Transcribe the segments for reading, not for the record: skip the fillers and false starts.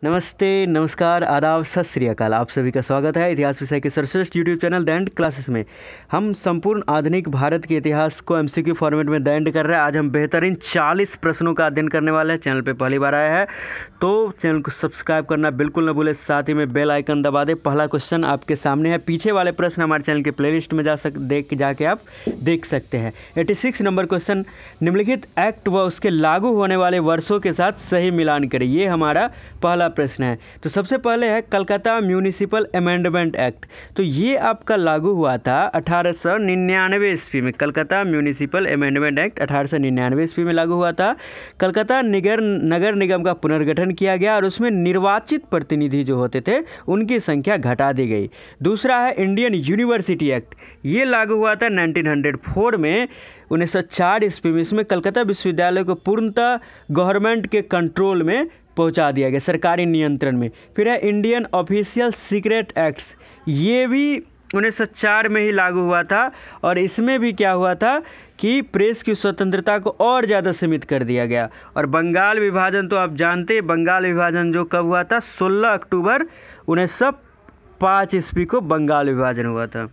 नमस्ते, नमस्कार, आदाब, सत श्री अकाल। आप सभी का स्वागत है इतिहास विषय के सर्वश्रेष्ठ YouTube channel the end classes में। हम संपूर्ण आधुनिक भारत के इतिहास को एमसीक्यू फॉर्मेट में द एंड कर रहे हैं। आज हम बेहतरीन 40 प्रश्नों का अध्ययन करने वाले हैं। चैनल पे पहली बार आया है तो चैनल को सब्सक्राइब करना बिल्कुल न भूलें, साथ ही में बेल आइकन दबा दें। पहला क्वेश्चन आपके सामने है। पीछे वाले प्रश्न हमारे चैनल के प्लेलिस्ट में जाके आप देख सकते हैं। 86 नंबर क्वेश्चन, निम्नलिखित एक्ट व उसके लागू होने वाले वर्षों के साथ सही मिलान करें। ये हमारा पहला प्रश्न है। तो सबसे पहले है कलकत्ता म्यूनिसिपल अमेंडमेंट एक्ट। तो ये आपका लागू हुआ था 1899 ईस्वी में। कलकत्ता म्यूनिसिपल अमेंडमेंट एक्ट 1899 ईस्वी में लागू हुआ था। कलकत्ता नगर निगम का पुनर्गठन किया गया और उसमें निर्वाचित प्रतिनिधि जो होते थे उनकी संख्या घटा दी गई। दूसरा है इंडियन यूनिवर्सिटी एक्ट। ये लागू हुआ था 1904 में, 1904 ईस्वी में। इसमें कलकत्ता विश्वविद्यालय को पूर्णतः गवर्नमेंट के कंट्रोल में पहुंचा दिया गया, सरकारी नियंत्रण में। फिर है इंडियन ऑफिशियल सीक्रेट एक्ट्स। ये भी 1904 में ही लागू हुआ था और इसमें भी क्या हुआ था कि प्रेस की स्वतंत्रता को और ज़्यादा सीमित कर दिया गया। और बंगाल विभाजन तो आप जानते हैं, बंगाल विभाजन जो कब हुआ था, 16 अक्टूबर 1905 ईस्वी को बंगाल विभाजन हुआ था।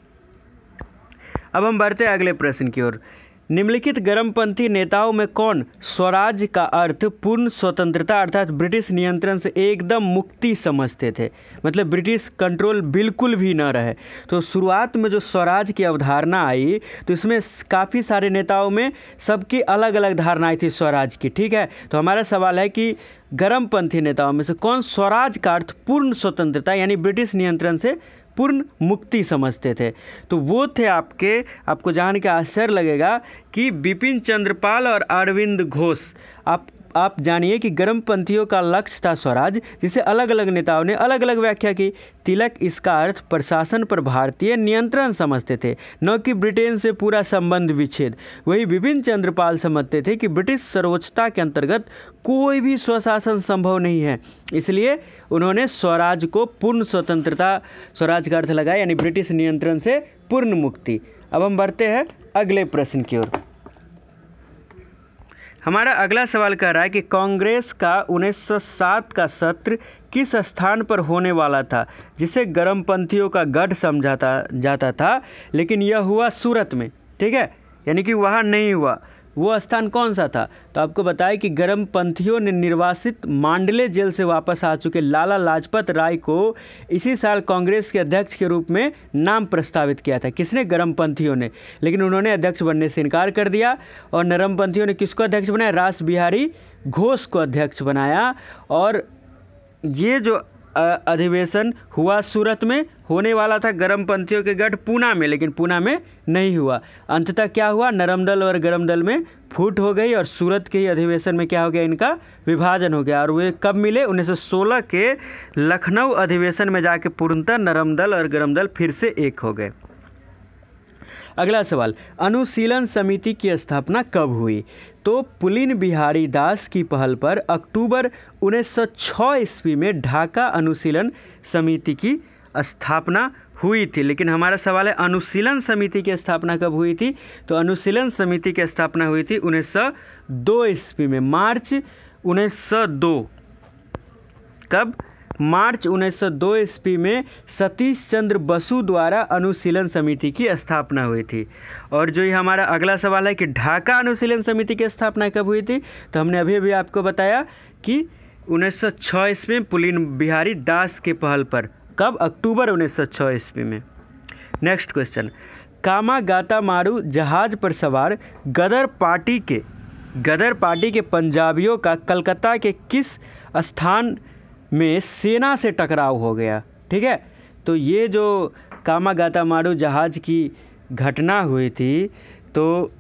अब हम बढ़ते हैं अगले प्रश्न की ओर। निम्नलिखित गर्मपंथी नेताओं में कौन स्वराज का अर्थ पूर्ण स्वतंत्रता अर्थात ब्रिटिश नियंत्रण से एकदम मुक्ति समझते थे, मतलब ब्रिटिश कंट्रोल बिल्कुल भी न रहे। तो शुरुआत में जो स्वराज की अवधारणा आई तो इसमें काफ़ी सारे नेताओं में सबकी अलग अलग धारणाएं थी स्वराज की। ठीक है, तो हमारा सवाल है कि गर्मपंथी नेताओं में से कौन स्वराज का अर्थ पूर्ण स्वतंत्रता यानी ब्रिटिश नियंत्रण से पूर्ण मुक्ति समझते थे। तो वो थे आपको जान के आश्चर्य लगेगा कि बिपिन चंद्र पाल और अरविंद घोष। आप जानिए कि गर्मपंथियों का लक्ष्य था स्वराज, जिसे अलग अलग नेताओं ने अलग अलग व्याख्या की। तिलक इसका अर्थ प्रशासन पर भारतीय नियंत्रण समझते थे, न कि ब्रिटेन से पूरा संबंध विच्छेद। वही बिपिन चंद्र पाल समझते थे कि ब्रिटिश सर्वोच्चता के अंतर्गत कोई भी स्वशासन संभव नहीं है, इसलिए उन्होंने स्वराज को पूर्ण स्वतंत्रता, स्वराज का अर्थ लगाया यानी ब्रिटिश नियंत्रण से पूर्ण मुक्ति। अब हम बढ़ते हैं अगले प्रश्न की ओर। हमारा अगला सवाल कह रहा है कि कांग्रेस का 1907 का सत्र किस स्थान पर होने वाला था, जिसे गर्मपंथियों का गढ़ समझा जाता था, लेकिन यह हुआ सूरत में। ठीक है, यानी कि वहाँ नहीं हुआ। वो स्थान कौन सा था? तो आपको बताया कि गर्मपंथियों ने निर्वासित मांडले जेल से वापस आ चुके लाला लाजपत राय को इसी साल कांग्रेस के अध्यक्ष के रूप में नाम प्रस्तावित किया था। किसने? गर्मपंथियों ने। लेकिन उन्होंने अध्यक्ष बनने से इनकार कर दिया और नरमपंथियों ने किसको अध्यक्ष बनाया? रास बिहारी घोष को अध्यक्ष बनाया। और ये जो अधिवेशन हुआ सूरत में होने वाला था, गर्मपंथियों के गढ़ पूना में, लेकिन पूना में नहीं हुआ। अंततः क्या हुआ? नरम दल और गरम दल में फूट हो गई और सूरत के ही अधिवेशन में क्या हो गया? इनका विभाजन हो गया। और वे कब मिले? 1916 के लखनऊ अधिवेशन में जाके पूर्णतः नरम दल और गरम दल फिर से एक हो गए। अगला सवाल, अनुशीलन समिति की स्थापना कब हुई? तो पुलिन बिहारी दास की पहल पर अक्टूबर 1906 ईस्वी में ढाका अनुशीलन समिति की स्थापना हुई थी। लेकिन हमारा सवाल है अनुशीलन समिति की स्थापना कब हुई थी? तो अनुशीलन समिति की स्थापना हुई थी 1902 ईस्वी में, मार्च 1902। कब? मार्च 1902 ईस्वी में सतीश चंद्र बसु द्वारा अनुशीलन समिति की स्थापना हुई थी। और जो ये हमारा अगला सवाल है कि ढाका अनुशीलन समिति की स्थापना कब हुई थी? तो हमने अभी आपको बताया कि 1906 ईस्वी में पुलिन बिहारी दास के पहल पर। कब? अक्टूबर 1906 ईस्वी में। नेक्स्ट क्वेश्चन, कामागाता मारू जहाज पर सवार गदर पार्टी के पंजाबियों का कलकत्ता के किस स्थान में सेना से टकराव हो गया? ठीक है, तो ये जो कामागाता मारू जहाज की घटना हुई थी तो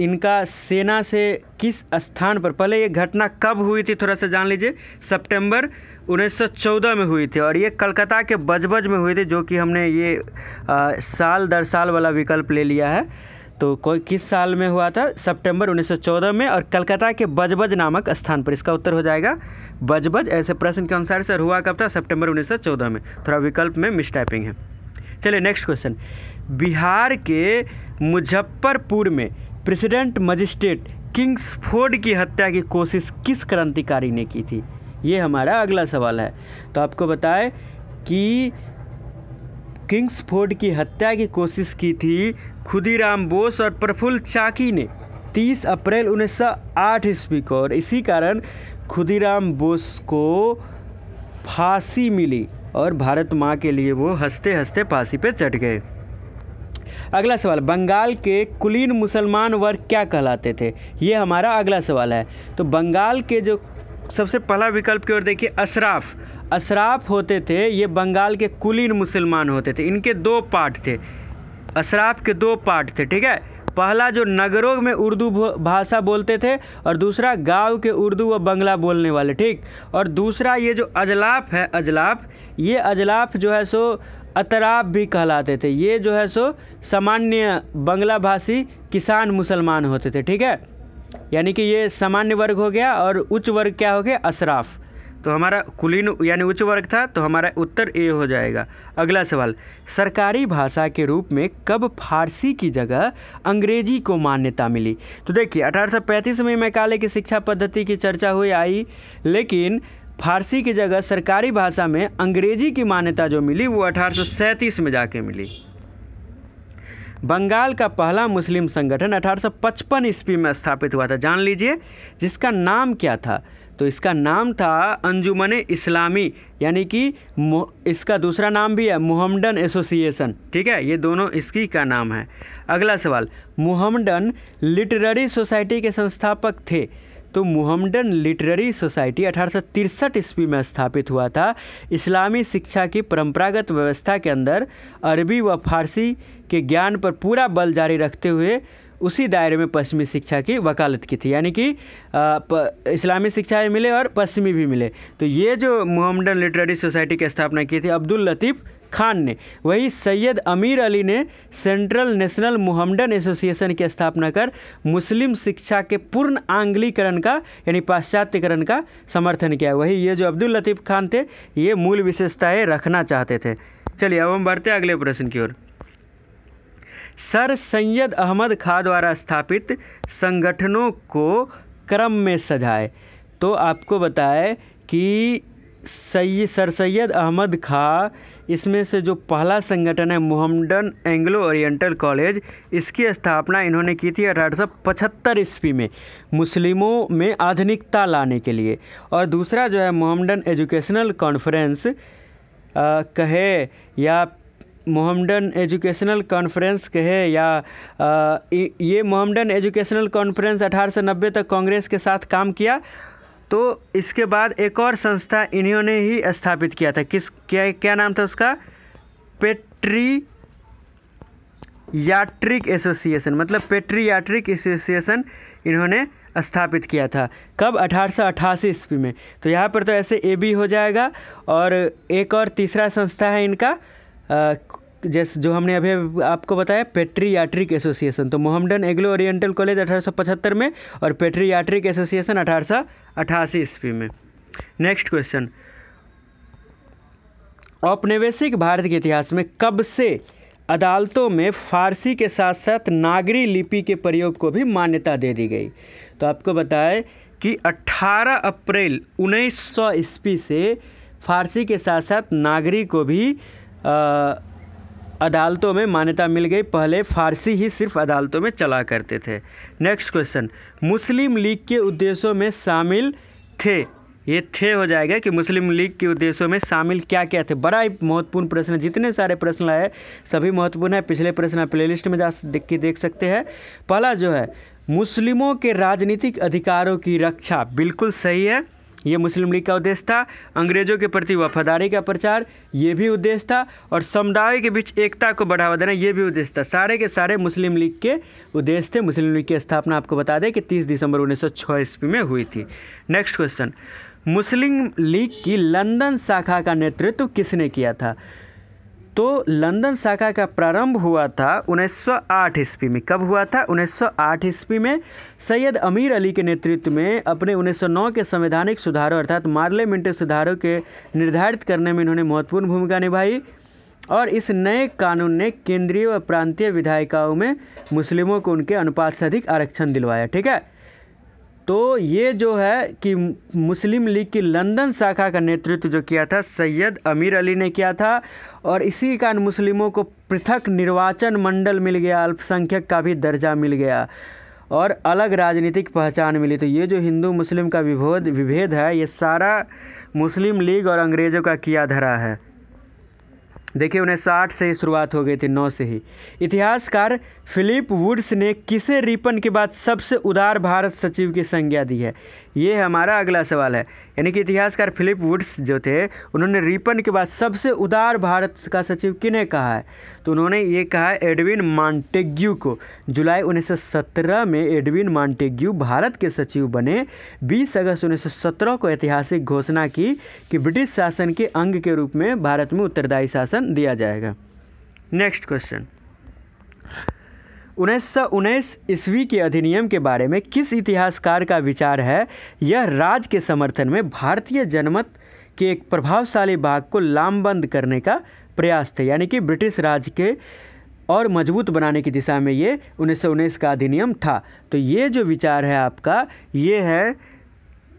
इनका सेना से किस स्थान पर, पहले ये घटना कब हुई थी थोड़ा सा जान लीजिए। सितंबर 1914 में हुई थी और ये कलकत्ता के बजबज में हुई थी, जो कि हमने ये साल दर साल वाला विकल्प ले लिया है। तो कोई किस साल में हुआ था? सितंबर 1914 में और कलकत्ता के बजबज नामक स्थान पर। इसका उत्तर हो जाएगा बजबज। ऐसे प्रश्न के अनुसार सर हुआ कब था? सितंबर 1914 में। थोड़ा विकल्प में मिसटाइपिंग है। चलिए नेक्स्ट क्वेश्चन, बिहार के मुजफ्फरपुर में प्रेसिडेंट मजिस्ट्रेट किंग्सफोर्ड की हत्या की कोशिश किस क्रांतिकारी ने की थी? ये हमारा अगला सवाल है। तो आपको बताएं कि किंग्सफोर्ड की हत्या की कोशिश की थी खुदीराम बोस और प्रफुल्ल चाकी ने 30 अप्रैल 1908 ईस्वी को, और इसी कारण खुदीराम बोस को फांसी मिली और भारत माँ के लिए वो हंसते हंसते फांसी पे चढ़ गए। अगला सवाल, बंगाल के कुलीन मुसलमान वर्ग क्या कहलाते थे? ये हमारा अगला सवाल है। तो बंगाल के जो सबसे पहला विकल्प की ओर देखिए, अशराफ होते थे, ये बंगाल के कुलीन मुसलमान होते थे। इनके दो पार्ट थे, अशराफ के दो पार्ट थे, ठीक है। पहला जो नगरों में उर्दू भाषा बोलते थे और दूसरा गांव के उर्दू व बंगला बोलने वाले, ठीक। और दूसरा ये जो अजलाफ है, ये अजलाफ जो है सो अतराब भी कहलाते थे। ये जो है सो सामान्य बंगला भाषी किसान मुसलमान होते थे, ठीक है। यानी कि ये सामान्य वर्ग हो गया और उच्च वर्ग क्या हो गया, अशराफ। तो हमारा कुलीन यानी उच्च वर्ग था, तो हमारा उत्तर ए हो जाएगा। अगला सवाल, सरकारी भाषा के रूप में कब फारसी की जगह अंग्रेजी को मान्यता मिली? तो देखिए 1835 में मैकाले की शिक्षा पद्धति की चर्चा हुई आई, लेकिन फारसी की जगह सरकारी भाषा में अंग्रेजी की मान्यता जो मिली वो 1837 में जाके मिली। बंगाल का पहला मुस्लिम संगठन 1855 ईस्वी में स्थापित हुआ था, जान लीजिए, जिसका नाम क्या था? तो इसका नाम था अंजुमन इस्लामी, यानी कि इसका दूसरा नाम भी है मोहम्मडन एसोसिएशन, ठीक है। ये दोनों इसकी का नाम है। अगला सवाल, मोहम्मडन लिटरेरी सोसाइटी के संस्थापक थे? तो मोहम्मडन लिटरेरी सोसाइटी 1863 ईस्वी में स्थापित हुआ था। इस्लामी शिक्षा की परंपरागत व्यवस्था के अंदर अरबी व फारसी के ज्ञान पर पूरा बल जारी रखते हुए उसी दायरे में पश्चिमी शिक्षा की वकालत की थी, यानी कि इस्लामी शिक्षा भी मिले और पश्चिमी भी मिले। तो ये जो मोहम्मडन लिटरेरी सोसाइटी की स्थापना की थी अब्दुल लतीफ़ खान ने। वही सैयद अमीर अली ने सेंट्रल नेशनल मोहम्मडन एसोसिएशन की स्थापना कर मुस्लिम शिक्षा के पूर्ण आंग्लीकरण का यानी पाश्चात्यकरण का समर्थन किया। वही ये जो अब्दुल लतीफ़ खान थे, ये मूल विशेषताएं रखना चाहते थे। चलिए अब हम बढ़ते हैं अगले प्रश्न की ओर। सर सैयद अहमद खां द्वारा स्थापित संगठनों को क्रम में सजाए। तो आपको बताएं कि सर सैयद अहमद खां, इसमें से जो पहला संगठन है मोहम्मडन एंग्लो ओरिएंटल कॉलेज, इसकी स्थापना इन्होंने की थी 1875 ईस्वी में मुस्लिमों में आधुनिकता लाने के लिए। और दूसरा जो है मोहम्मडन एजुकेशनल कॉन्फ्रेंस कहे या मोहम्मडन एजुकेशनल कॉन्फ्रेंस कहे या ये मोहम्मडन एजुकेशनल कॉन्फ्रेंस 1890 तक कांग्रेस के साथ काम किया। तो इसके बाद एक और संस्था इन्होंने ही स्थापित किया था, क्या नाम था उसका? पेट्रियाट्रिक एसोसिएशन, मतलब पेट्रियाट्रिक एसोसिएशन इन्होंने स्थापित किया था। कब? 1888 ईस्वी में। तो यहाँ पर तो ऐसे ए बी हो जाएगा। और एक और तीसरा संस्था है इनका, जैसे जो हमने अभी आपको बताया, पेट्रियाट्रिक एसोसिएशन। तो मोहम्मडन एंग्लो ओरिएंटल कॉलेज 1875 में और पेट्रियाट्रिक एसोसिएशन 1888 ईस्वी में। नेक्स्ट क्वेश्चन, औपनिवेशिक भारत के इतिहास में कब से अदालतों में फारसी के साथ साथ नागरी लिपि के प्रयोग को भी मान्यता दे दी गई? तो आपको बताएं कि 18 अप्रैल 1900 ईस्वी से फारसी के साथ साथ नागरी को भी अदालतों में मान्यता मिल गई। पहले फारसी ही सिर्फ अदालतों में चला करते थे। नेक्स्ट क्वेश्चन, मुस्लिम लीग के उद्देश्यों में शामिल थे? ये थे हो जाएगा कि मुस्लिम लीग के उद्देश्यों में शामिल क्या क्या थे। बड़ा ही महत्वपूर्ण प्रश्न, जितने सारे प्रश्न आए सभी महत्वपूर्ण है। पिछले प्रश्न आप प्लेलिस्ट में जा देख सकते हैं। पहला जो है मुस्लिमों के राजनीतिक अधिकारों की रक्षा, बिल्कुल सही है, ये मुस्लिम लीग का उद्देश्य था। अंग्रेजों के प्रति वफादारी का प्रचार, ये भी उद्देश्य था। और समुदाय के बीच एकता को बढ़ावा देना, ये भी उद्देश्य था। सारे के सारे मुस्लिम लीग के उद्देश्य थे। मुस्लिम लीग की स्थापना आपको बता दें कि 30 दिसंबर 1906 ईस्वी में हुई थी। नेक्स्ट क्वेश्चन, मुस्लिम लीग की लंदन शाखा का नेतृत्व किसने किया था? तो लंदन शाखा का प्रारंभ हुआ था 1908 ईस्वी में। कब हुआ था? 1908 ईस्वी में। सैयद अमीर अली के नेतृत्व में अपने 1909 के संवैधानिक सुधारों अर्थात पार्लियामेंट्री सुधारों के निर्धारित करने में इन्होंने महत्वपूर्ण भूमिका निभाई। और इस नए कानून ने केंद्रीय व प्रांतीय विधायिकाओं में मुस्लिमों को उनके अनुपात से अधिक आरक्षण दिलवाया। ठीक है, तो ये जो है कि मुस्लिम लीग की लंदन शाखा का नेतृत्व जो किया था सैयद अमीर अली ने किया था, और इसी के कारण मुस्लिमों को पृथक निर्वाचन मंडल मिल गया, अल्पसंख्यक का भी दर्जा मिल गया और अलग राजनीतिक पहचान मिली। तो ये जो हिंदू मुस्लिम का विभेद है, ये सारा मुस्लिम लीग और अंग्रेज़ों का किया धरा है। देखिए 1960 से ही शुरुआत हो गई थी, 9 से ही। इतिहासकार फिलिप वुड्स ने किसे रिपन के बाद सबसे उदार भारत सचिव की संज्ञा दी है? ये हमारा अगला सवाल है। यानी कि इतिहासकार फिलिप वुड्स जो थे, उन्होंने रिपन के बाद सबसे उदार भारत का सचिव किन्हें कहा है? तो उन्होंने ये कहा है एडविन मॉन्टेग्यू को। जुलाई 1917 में एडविन मॉन्टेग्यू भारत के सचिव बने। 20 अगस्त 1917 को ऐतिहासिक घोषणा की कि ब्रिटिश शासन के अंग के रूप में भारत में उत्तरदायी शासन दिया जाएगा। नेक्स्ट क्वेश्चन, 1919 ईस्वी के अधिनियम के बारे में किस इतिहासकार का विचार है? यह राज्य के समर्थन में भारतीय जनमत के एक प्रभावशाली भाग को लामबंद करने का प्रयास थे, यानी कि ब्रिटिश राज के और मजबूत बनाने की दिशा में ये 1919 का अधिनियम था। तो ये जो विचार है आपका, ये है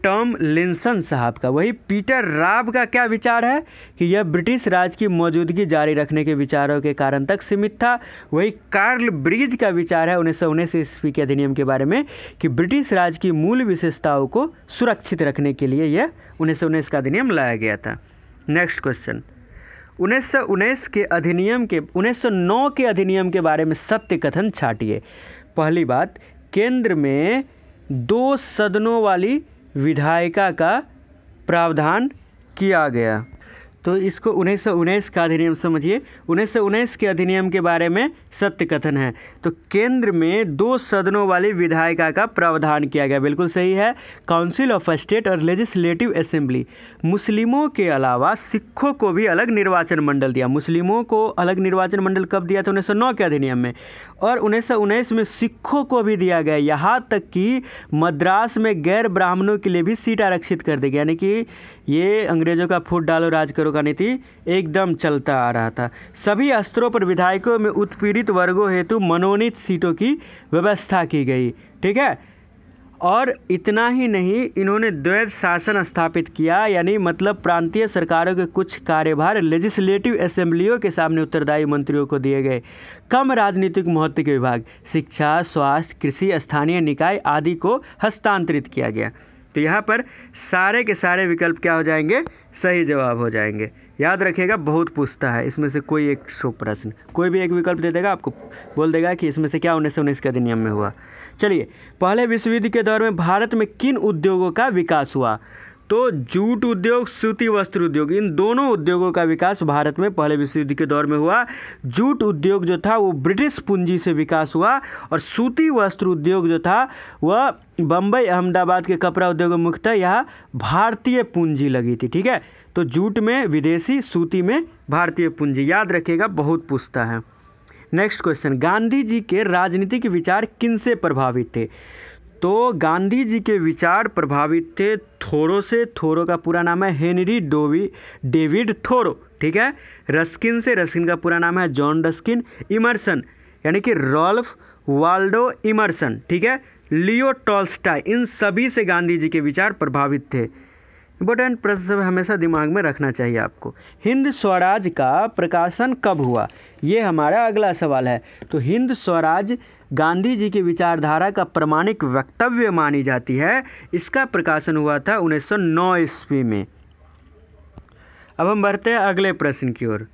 टॉम लिंसन साहब का। वही पीटर राब का क्या विचार है कि यह ब्रिटिश राज की मौजूदगी जारी रखने के विचारों के कारण तक सीमित था। वही कार्ल ब्रिज का विचार है 1919 ईस्वी के अधिनियम के बारे में कि ब्रिटिश राज की मूल विशेषताओं को सुरक्षित रखने के लिए यह 1919 का अधिनियम लाया गया था। नेक्स्ट क्वेश्चन, 1909 के अधिनियम के बारे में सत्य कथन छाटिए। पहली बात, केंद्र में 2 सदनों वाली विधायिका का प्रावधान किया गया। तो इसको 1919 का अधिनियम समझिए। 1919 के अधिनियम के बारे में सत्य कथन है। तो केंद्र में 2 सदनों वाली विधायिका का प्रावधान किया गया, बिल्कुल सही है। काउंसिल ऑफ स्टेट और लेजिस्लेटिव असेंबली। मुस्लिमों के अलावा सिखों को भी अलग निर्वाचन मंडल दिया। मुस्लिमों को अलग निर्वाचन मंडल कब दिया था? 1909 के अधिनियम में। और 1919 में सिखों को भी दिया गया। यहाँ तक कि मद्रास में गैर ब्राह्मणों के लिए भी सीट आरक्षित कर दी गई। यानी कि ये अंग्रेजों का फूट डालो राज करो का नीति एकदम चलता आ रहा था। सभी स्तरों पर विधायकों में उत्पीड़ित वर्गों हेतु मनोनीत सीटों की व्यवस्था की गई। ठीक है, और इतना ही नहीं, इन्होंने द्वैध शासन स्थापित किया, यानी मतलब प्रांतीय सरकारों के कुछ कार्यभार लेजिस्लेटिव असेंबलियों के सामने उत्तरदायी मंत्रियों को दिए गए। कम राजनीतिक महत्व के विभाग शिक्षा, स्वास्थ्य, कृषि, स्थानीय निकाय आदि को हस्तांतरित किया गया। तो यहाँ पर सारे के सारे विकल्प क्या हो जाएंगे? सही जवाब हो जाएंगे। याद रखिएगा, बहुत पूछता है इसमें से कोई एक प्रश्न, कोई भी एक विकल्प दे देगा, आपको बोल देगा कि इसमें से क्या 1919 के अधिनियम में हुआ। चलिए, पहले विश्व युद्ध के दौर में भारत में किन उद्योगों का विकास हुआ? तो जूट उद्योग, सूती वस्त्र उद्योग, इन दोनों उद्योगों का विकास भारत में पहले विश्व युद्ध के दौर में हुआ। जूट उद्योग जो था वो ब्रिटिश पूंजी से विकास हुआ, और सूती वस्त्र उद्योग जो था वह बम्बई, अहमदाबाद के कपड़ा उद्योग में मुख्यतः यहाँ भारतीय पूंजी लगी थी। ठीक है, तो जूट में विदेशी, सूती में भारतीय पूंजी। याद रखिएगा, बहुत पूछता है। नेक्स्ट क्वेश्चन, गांधी जी के राजनीतिक विचार किनसे प्रभावित थे? तो गांधी जी के विचार प्रभावित थे थोरो से। थोरो का पूरा नाम है हेनरी डेविड थोरो। ठीक है, रस्किन से। रस्किन का पूरा नाम है जॉन रस्किन। इमर्सन यानी कि रॉल्फ वाल्डो इमर्सन। ठीक है, लियो टॉल्स्टॉय, इन सभी से गांधी जी के विचार प्रभावित थे। इंपॉर्टेंट प्रश्न सब हमेशा दिमाग में रखना चाहिए आपको। हिंद स्वराज का प्रकाशन कब हुआ? ये हमारा अगला सवाल है। तो हिंद स्वराज गांधी जी की विचारधारा का प्रमाणिक वक्तव्य मानी जाती है। इसका प्रकाशन हुआ था 1909 ईस्वी में। अब हम बढ़ते हैं अगले प्रश्न की ओर।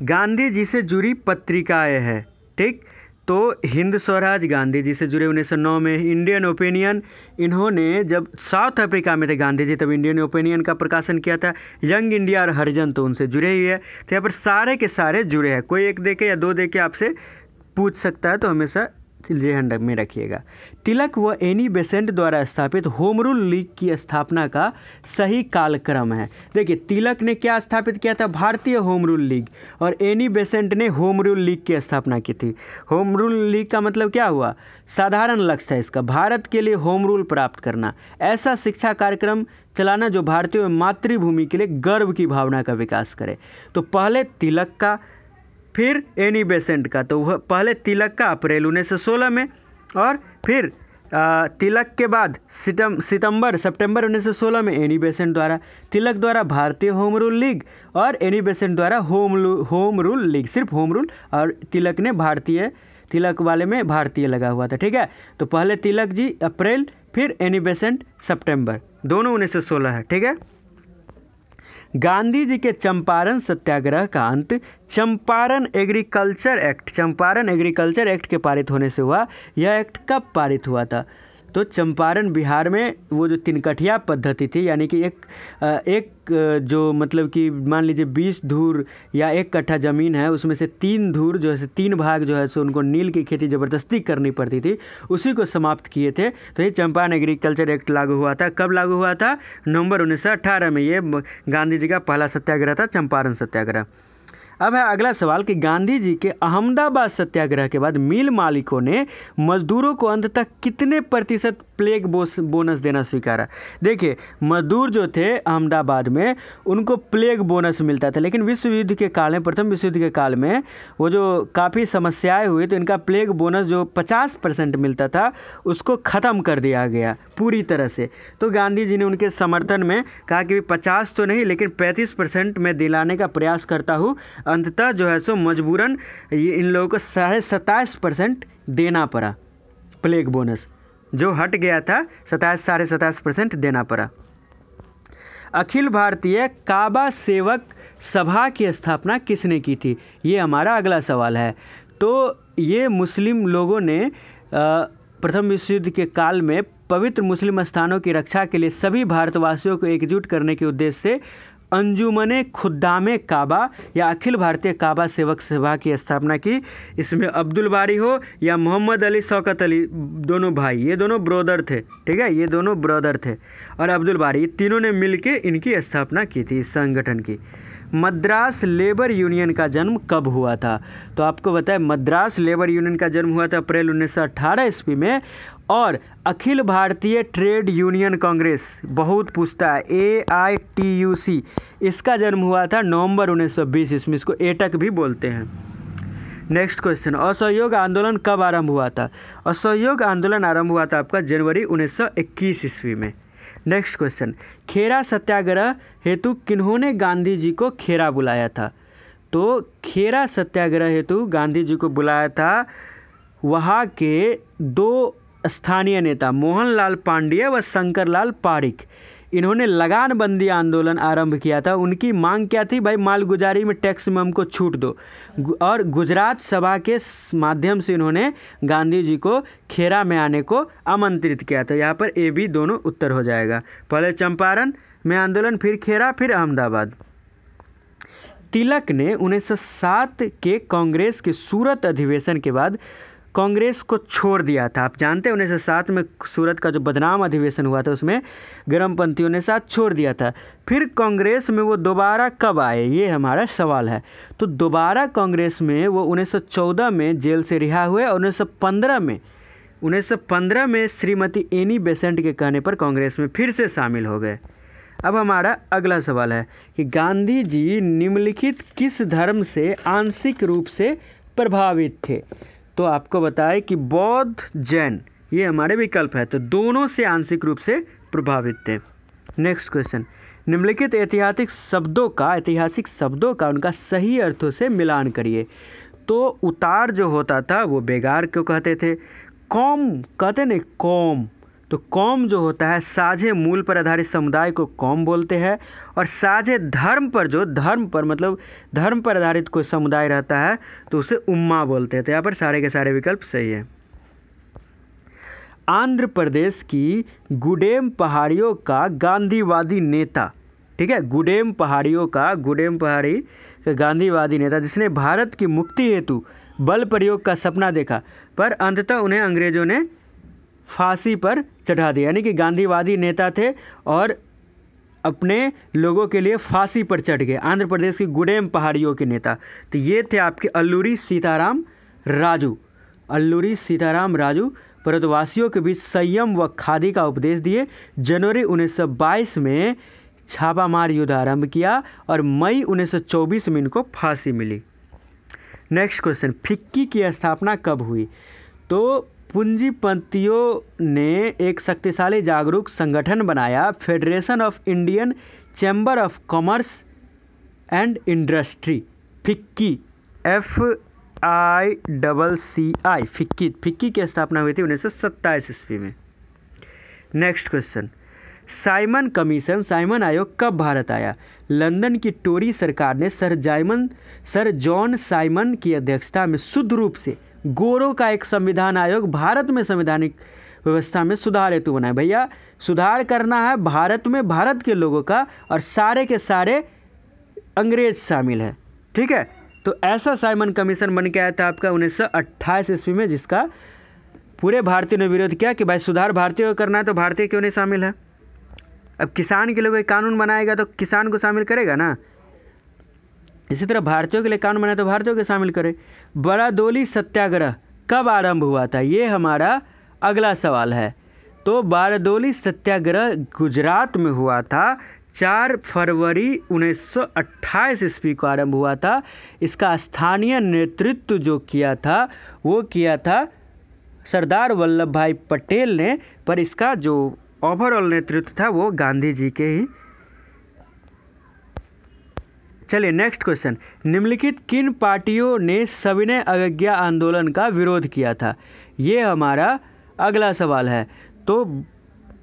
गांधी जी से जुड़ी पत्रिकाएं हैं। ठीक, तो हिंद स्वराज गांधी जी से जुड़े 1909 में। इंडियन ओपिनियन, इन्होंने जब साउथ अफ्रीका में थे गांधी जी तब इंडियन ओपिनियन का प्रकाशन किया था। यंग इंडिया और हरिजन तो उनसे जुड़े ही है। तो यहाँ पर सारे के सारे जुड़े हैं। कोई एक देके या दो देके आपसे पूछ सकता है, तो हमेशा ध्यान में रखिएगा। तिलक व एनी बेसेंट द्वारा स्थापित होम रूल लीग की स्थापना का सही कालक्रम है। देखिए, तिलक ने क्या स्थापित किया था? भारतीय होम रूल लीग। और एनी बेसेंट ने होम रूल लीग की स्थापना की थी। होम रूल लीग का मतलब क्या हुआ? साधारण लक्ष्य था इसका, भारत के लिए होम रूल प्राप्त करना, ऐसा शिक्षा कार्यक्रम चलाना जो भारतीयों में मातृभूमि के लिए गर्व की भावना का विकास करे। तो पहले तिलक का, फिर एनी बेसेंट का। तो वह पहले तिलक का अप्रैल 1916 में, और फिर तिलक के बाद सितंबर 1916 में एनी बेसेंट द्वारा, तिलक द्वारा भारतीय होम रूल लीग और एनी बेसेंट द्वारा होम रूल लीग, सिर्फ होम रूल, और तिलक ने भारतीय, तिलक वाले में भारतीय लगा हुआ था। ठीक है, तो पहले तिलक जी अप्रैल, फिर एनी बेसेंट सितंबर, दोनों 1916 है। ठीक है, गांधी जी के चंपारण सत्याग्रह का अंत चंपारण एग्रीकल्चर एक्ट के पारित होने से हुआ। यह एक्ट कब पारित हुआ था? तो चंपारण बिहार में वो जो तिनकठिया पद्धति थी, यानी कि एक जो मतलब कि मान लीजिए 20 धूर या 1 कट्ठा ज़मीन है, उसमें से 3 धूर जो है 3 भाग जो है सो उनको नील की खेती ज़बरदस्ती करनी पड़ती थी, उसी को समाप्त किए थे। तो ये चंपारण एग्रीकल्चर एक्ट लागू हुआ था। कब लागू हुआ था? नवंबर 1918 में। ये गांधी जी का पहला सत्याग्रह था, चंपारण सत्याग्रह। अब है अगला सवाल कि गांधी जी के अहमदाबाद सत्याग्रह के बाद मिल मालिकों ने मजदूरों को अंततः कितने प्रतिशत प्लेग बोनस देना स्वीकारा? देखिए, मजदूर जो थे अहमदाबाद में, उनको प्लेग बोनस मिलता था, लेकिन विश्व युद्ध के काल में, प्रथम विश्व युद्ध के काल में वो जो काफ़ी समस्याएं हुई, तो इनका प्लेग बोनस जो 50% मिलता था, उसको ख़त्म कर दिया गया पूरी तरह से। तो गांधी जी ने उनके समर्थन में कहा कि 50 तो नहीं, लेकिन 35% में दिलाने का प्रयास करता हूँ। अंततः जो है सो मजबूरन ये इन लोगों को 27.5% देना पड़ा। प्लेग बोनस जो हट गया था, 27.5% देना पड़ा। अखिल भारतीय काबा सेवक सभा की स्थापना किसने की थी? ये हमारा अगला सवाल है। तो ये मुस्लिम लोगों ने प्रथम विश्व युद्ध के काल में पवित्र मुस्लिम स्थानों की रक्षा के लिए सभी भारतवासियों को एकजुट करने के उद्देश्य से अंजुमने खुद्दामे काबा या अखिल भारतीय काबा सेवक सभा की स्थापना की। इसमें अब्दुल बारी हो या मोहम्मद अली शौकत अली, दोनों भाई, ये दोनों ब्रदर थे। ठीक है, ये दोनों ब्रदर थे, और अब्दुल बारी, तीनों ने मिलके इनकी स्थापना की थी इस संगठन की। मद्रास लेबर यूनियन का जन्म कब हुआ था? तो आपको बताएं, मद्रास लेबर यूनियन का जन्म हुआ था अप्रैल 1918 ईस्वी में। और अखिल भारतीय ट्रेड यूनियन कांग्रेस, बहुत पूछता है, AITUC, इसका जन्म हुआ था नवंबर 1920 ईस्वी, इसको एटक भी बोलते हैं। नेक्स्ट क्वेश्चन, असहयोग आंदोलन कब आरंभ हुआ था? असहयोग आंदोलन आरंभ हुआ था आपका जनवरी 1921 ईस्वी में। नेक्स्ट क्वेश्चन, खेरा सत्याग्रह हेतु किन्होंने गांधी जी को खेरा बुलाया था? तो खेरा सत्याग्रह हेतु गांधी जी को बुलाया था वहाँ के 2 स्थानीय नेता, मोहनलाल पांडेय व शंकरलाल पारिक। इन्होंने लगानबंदी आंदोलन आरंभ किया था। उनकी मांग क्या थी? भाई मालगुजारी में टैक्स में हमको छूट दो। और गुजरात सभा के माध्यम से इन्होंने गांधी जी को खेरा में आने को आमंत्रित किया था। यहाँ पर ए बी दोनों उत्तर हो जाएगा। पहले चंपारण में आंदोलन, फिर खेरा, फिर अहमदाबाद। तिलक ने 1907 के कांग्रेस के सूरत अधिवेशन के बाद कांग्रेस को छोड़ दिया था। आप जानते हैं 1907 में सूरत का जो बदनाम अधिवेशन हुआ था, उसमें गर्मपंथियों ने साथ छोड़ दिया था। फिर कांग्रेस में वो दोबारा कब आए, ये हमारा सवाल है। तो दोबारा कांग्रेस में वो 1914 में जेल से रिहा हुए और 1915 में श्रीमती एनी बेसेंट के कहने पर कांग्रेस में फिर से शामिल हो गए। अब हमारा अगला सवाल है कि गांधी जी निम्नलिखित किस धर्म से आंशिक रूप से प्रभावित थे? तो आपको बताएं कि बौद्ध, जैन, ये हमारे विकल्प है, तो दोनों से आंशिक रूप से प्रभावित थे। नेक्स्ट क्वेश्चन, निम्नलिखित ऐतिहासिक शब्दों का उनका सही अर्थों से मिलान करिए। तो उतार जो होता था वो बेगार को कहते थे। कौम कहते नहीं, कौम, तो कौम जो होता है साझे मूल पर आधारित समुदाय को कौम बोलते हैं। और साझे धर्म पर मतलब धर्म पर आधारित कोई समुदाय रहता है तो उसे उम्मा बोलते हैं। तो यहाँ पर सारे के सारे विकल्प सही है। आंध्र प्रदेश की गुडेम पहाड़ियों का गांधीवादी नेता, ठीक है, गुडेम पहाड़ी का गांधीवादी नेता जिसने भारत की मुक्ति हेतु बल प्रयोग का सपना देखा, पर अंततः उन्हें अंग्रेजों ने फांसी पर चढ़ा दिया। यानी कि गांधीवादी नेता थे और अपने लोगों के लिए फांसी पर चढ़ गए। आंध्र प्रदेश की गुडेम पहाड़ियों के नेता तो ये थे आपके अल्लूरी सीताराम राजू। भारतवासियों के बीच संयम व खादी का उपदेश दिए। जनवरी 1922 में छापामार युद्ध आरंभ किया और मई 1924 में इनको फांसी मिली। नेक्स्ट क्वेश्चन, फिक्की की स्थापना कब हुई? तो पूंजीपतियों ने एक शक्तिशाली जागरूक संगठन बनाया, federation of Indian chamber of commerce and industry, FICCI, FICCI, FICCI की स्थापना हुई थी 1927 ईस्वी में। Next question, Simon commission, Simon आयोग कब भारत आया? लंदन की टोरी सरकार ने सर जॉन साइमन की अध्यक्षता में शुद्ध रूप से गोरों का एक संविधान आयोग भारत में संवैधानिक व्यवस्था में सुधार हेतु बनाया। भैया सुधार करना है भारत में, भारत के लोगों का, और सारे के सारे अंग्रेज शामिल हैं, ठीक है। तो ऐसा साइमन कमीशन बन के आया था आपका 1928 ईस्वी में, जिसका पूरे भारतीयों ने विरोध किया कि भाई सुधार भारतीयों को करना है तो भारतीय क्यों नहीं शामिल है। अब किसान के लिए कोई कानून बनाएगा तो किसान को शामिल करेगा ना, इसी तरह भारतीयों के लिए कानून बनाए तो भारतीयों को शामिल करे। बारडोली सत्याग्रह कब आरंभ हुआ था, ये हमारा अगला सवाल है। तो बारडोली सत्याग्रह गुजरात में हुआ था, 4 फरवरी 1928 ईस्वी को आरंभ हुआ था। इसका स्थानीय नेतृत्व जो किया था वो किया था सरदार वल्लभ भाई पटेल ने, पर इसका जो ओवरऑल नेतृत्व था वो गांधी जी के ही। चलिए नेक्स्ट क्वेश्चन, निम्नलिखित किन पार्टियों ने सविनय अवज्ञा आंदोलन का विरोध किया था? ये हमारा अगला सवाल है। तो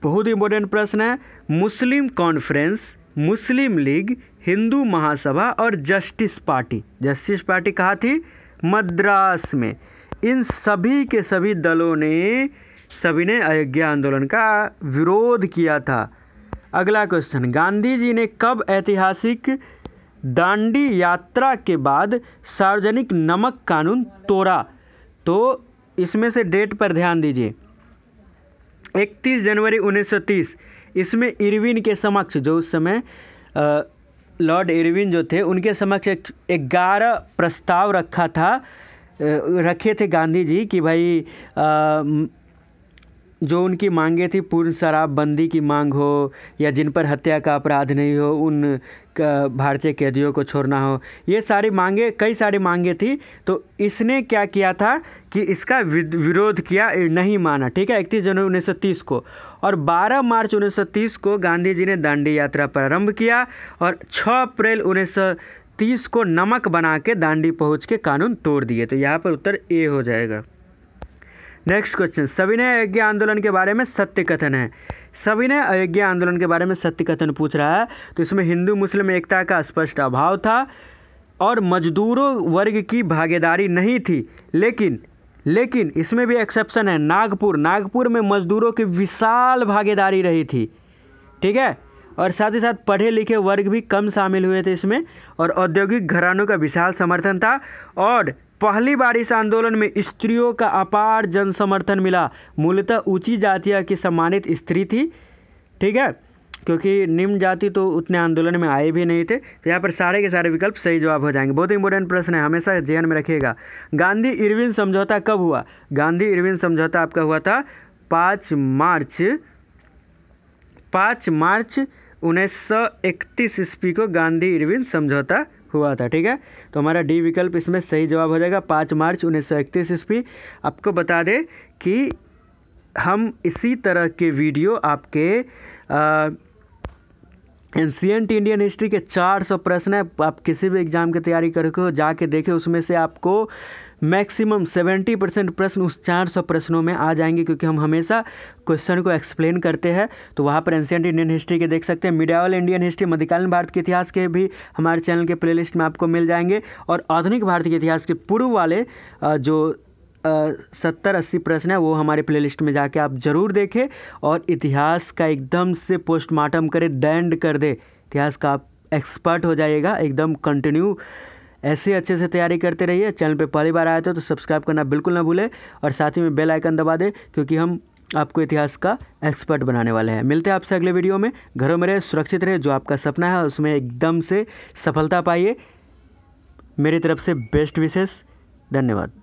बहुत इंपॉर्टेंट प्रश्न है। मुस्लिम कॉन्फ्रेंस, मुस्लिम लीग, हिंदू महासभा और जस्टिस पार्टी। जस्टिस पार्टी कहाँ थी? मद्रास में। इन सभी के सभी दलों ने सविनय अवज्ञा आंदोलन का विरोध किया था। अगला क्वेश्चन, गांधी जी ने कब ऐतिहासिक दांडी यात्रा के बाद सार्वजनिक नमक कानून तोड़ा? तो इसमें से डेट पर ध्यान दीजिए, 31 जनवरी 1930। इसमें इरविन के समक्ष, जो उस समय लॉर्ड इरविन जो थे, उनके समक्ष 11 प्रस्ताव रखे थे गांधी जी कि भाई जो उनकी मांगे थी, पूर्ण शराबबंदी की मांग हो, या जिन पर हत्या का अपराध नहीं हो उन भारतीय कैदियों को छोड़ना हो, ये सारी मांगे, कई सारी मांगे थी। तो इसने क्या किया था कि इसका विरोध किया, नहीं माना, ठीक है, 31 जनवरी 1930 को। और 12 मार्च 1930 को गांधी जी ने दांडी यात्रा प्रारंभ किया और 6 अप्रैल 1930 को नमक बना के दांडी पहुँच के कानून तोड़ दिए। तो यहाँ पर उत्तर ए हो जाएगा। नेक्स्ट क्वेश्चन, सविनय अवज्ञा आंदोलन के बारे में सत्य कथन है। सविनय अवज्ञा आंदोलन के बारे में सत्य कथन पूछ रहा है। तो इसमें हिंदू मुस्लिम एकता का स्पष्ट अभाव था और मजदूरों वर्ग की भागीदारी नहीं थी। लेकिन इसमें भी एक्सेप्शन है, नागपुर में मजदूरों की विशाल भागीदारी रही थी, ठीक है। और साथ ही साथ पढ़े लिखे वर्ग भी कम शामिल हुए थे इसमें, और औद्योगिक घरानों का विशाल समर्थन था। और पहली बार इस आंदोलन में स्त्रियों का अपार जन समर्थन मिला। मूलतः ऊंची जातियाँ की सम्मानित स्त्री थी, ठीक है, क्योंकि निम्न जाति तो उतने आंदोलन में आए भी नहीं थे। तो यहाँ पर सारे के सारे विकल्प सही जवाब हो जाएंगे। बहुत इंपॉर्टेंट प्रश्न है, हमेशा ध्यान में रखिएगा। गांधी इरविन समझौता कब हुआ? गांधी इरविन समझौता आपका हुआ था 5 मार्च 1931 ईस्वी को गांधी इरविन समझौता हुआ था, ठीक है। तो हमारा डी विकल्प इसमें सही जवाब हो जाएगा, 5 मार्च 1931 ईस्वी। आपको बता दें कि हम इसी तरह के वीडियो आपके एंशिएंट इंडियन हिस्ट्री के 400 प्रश्न है, आप किसी भी एग्ज़ाम की तैयारी करके जाके देखें, उसमें से आपको मैक्सिमम 70% प्रश्न उस 400 प्रश्नों में आ जाएंगे, क्योंकि हम हमेशा क्वेश्चन को एक्सप्लेन करते हैं। तो वहाँ पर एंशिएंट इंडियन हिस्ट्री के देख सकते हैं। मिडिवल इंडियन हिस्ट्री, मध्यकालीन भारत के इतिहास के भी हमारे चैनल के प्लेलिस्ट में आपको मिल जाएंगे। और आधुनिक भारत के इतिहास के पूर्व वाले जो 70-80 प्रश्न है वो हमारे प्लेलिस्ट में जाके आप ज़रूर देखें, और इतिहास का एकदम से पोस्टमार्टम करें, दैंड कर दे, इतिहास का आप एक्सपर्ट हो जाइएगा एकदम। कंटिन्यू ऐसे अच्छे से तैयारी करते रहिए। चैनल पे पहली बार आए तो सब्सक्राइब करना बिल्कुल ना भूलें, और साथ ही में बेल आइकन दबा दें, क्योंकि हम आपको इतिहास का एक्सपर्ट बनाने वाले हैं। मिलते हैं आपसे अगले वीडियो में। घरों में रहे, सुरक्षित रहे, जो आपका सपना है उसमें एकदम से सफलता पाइए। मेरी तरफ से बेस्ट विशेष, धन्यवाद।